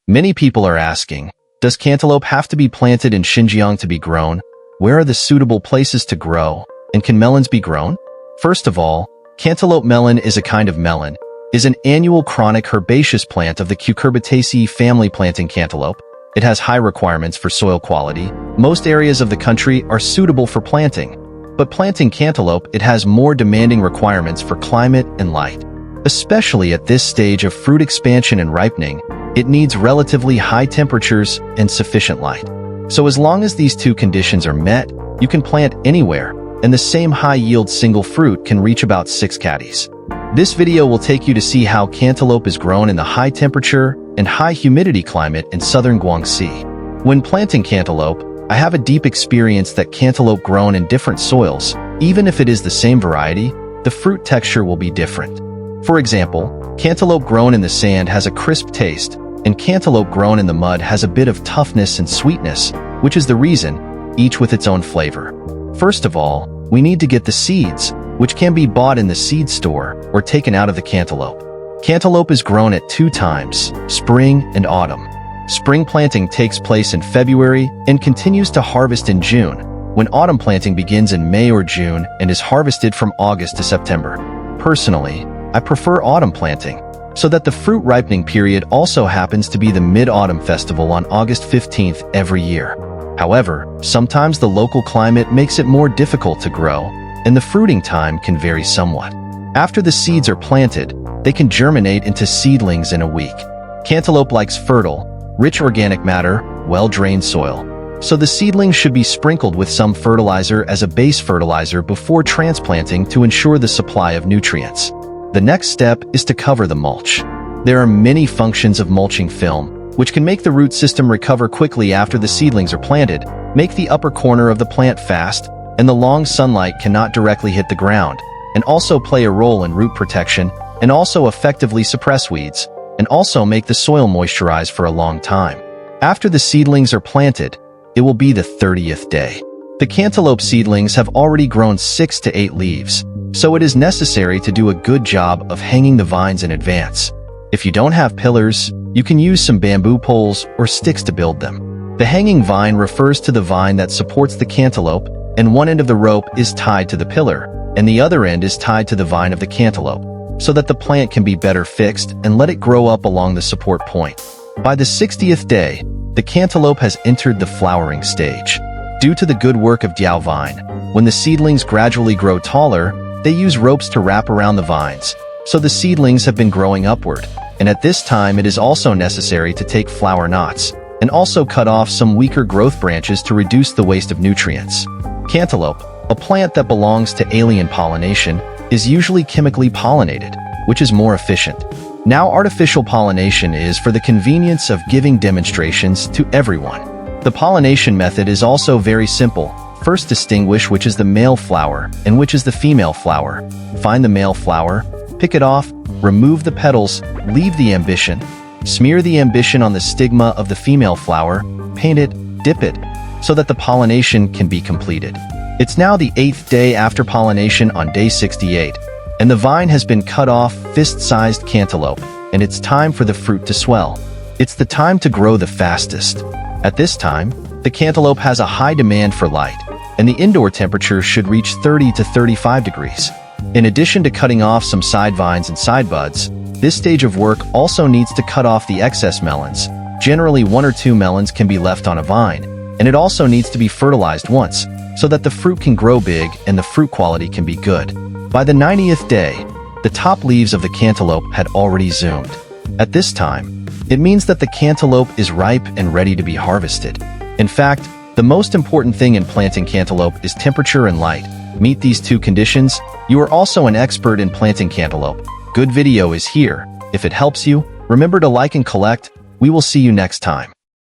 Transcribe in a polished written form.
Many people are asking, does cantaloupe have to be planted in Xinjiang to be grown? Where are the suitable places to grow? And can melons be grown? First of all, cantaloupe melon is a kind of melon, is an annual chronic herbaceous plant of the Cucurbitaceae family planting cantaloupe. It has high requirements for soil quality. Most areas of the country are suitable for planting. But planting cantaloupe, it has more demanding requirements for climate and light. Especially at this stage of fruit expansion and ripening, it needs relatively high temperatures and sufficient light. So as long as these two conditions are met, you can plant anywhere, and the same high-yield single fruit can reach about 6 caddies. This video will take you to see how cantaloupe is grown in the high-temperature and high-humidity climate in southern Guangxi. When planting cantaloupe, I have a deep experience that cantaloupe grown in different soils, even if it is the same variety, the fruit texture will be different. For example, cantaloupe grown in the sand has a crisp taste, and cantaloupe grown in the mud has a bit of toughness and sweetness, which is the reason, each with its own flavor. First of all, we need to get the seeds, which can be bought in the seed store or taken out of the cantaloupe. Cantaloupe is grown at 2 times, spring and autumn. Spring planting takes place in February and continues to harvest in June, when autumn planting begins in May or June and is harvested from August to September. Personally, I prefer autumn planting, so that the fruit ripening period also happens to be the Mid-Autumn Festival on August 15th every year. However, sometimes the local climate makes it more difficult to grow, and the fruiting time can vary somewhat. After the seeds are planted, they can germinate into seedlings in a week. Cantaloupe likes fertile, rich organic matter, well-drained soil. So the seedlings should be sprinkled with some fertilizer as a base fertilizer before transplanting to ensure the supply of nutrients. The next step is to cover the mulch. There are many functions of mulching film, which can make the root system recover quickly after the seedlings are planted, make the upper corner of the plant fast, and the long sunlight cannot directly hit the ground, and also play a role in root protection, and also effectively suppress weeds, and also make the soil moisturize for a long time. After the seedlings are planted, it will be the 30th day. The cantaloupe seedlings have already grown 6 to 8 leaves, so it is necessary to do a good job of hanging the vines in advance. If you don't have pillars, you can use some bamboo poles or sticks to build them. The hanging vine refers to the vine that supports the cantaloupe, and one end of the rope is tied to the pillar, and the other end is tied to the vine of the cantaloupe, so that the plant can be better fixed and let it grow up along the support point. By the 60th day, the cantaloupe has entered the flowering stage. Due to the good work of Diao vine, when the seedlings gradually grow taller, they use ropes to wrap around the vines, so the seedlings have been growing upward, and at this time it is also necessary to take flower knots, and also cut off some weaker growth branches to reduce the waste of nutrients. Cantaloupe, a plant that belongs to alien pollination, is usually chemically pollinated, which is more efficient. Now artificial pollination is for the convenience of giving demonstrations to everyone. The pollination method is also very simple. First, distinguish which is the male flower and which is the female flower. Find the male flower, pick it off, remove the petals, leave the ambition, smear the ambition on the stigma of the female flower, paint it, dip it, so that the pollination can be completed. It's now the 8th day after pollination on day 68, and the vine has been cut off, fist-sized cantaloupe, and it's time for the fruit to swell. It's the time to grow the fastest. At this time, the cantaloupe has a high demand for light, and the indoor temperature should reach 30 to 35 degrees. In addition to cutting off some side vines and side buds, this stage of work also needs to cut off the excess melons. Generally 1 or 2 melons can be left on a vine, and it also needs to be fertilized once, so that the fruit can grow big and the fruit quality can be good. By the 90th day, the top leaves of the cantaloupe had already zoomed. At this time, it means that the cantaloupe is ripe and ready to be harvested. In fact, the most important thing in planting cantaloupe is temperature and light. Meet these 2 conditions, you are also an expert in planting cantaloupe. Good video is here. If it helps you, remember to like and collect. We will see you next time.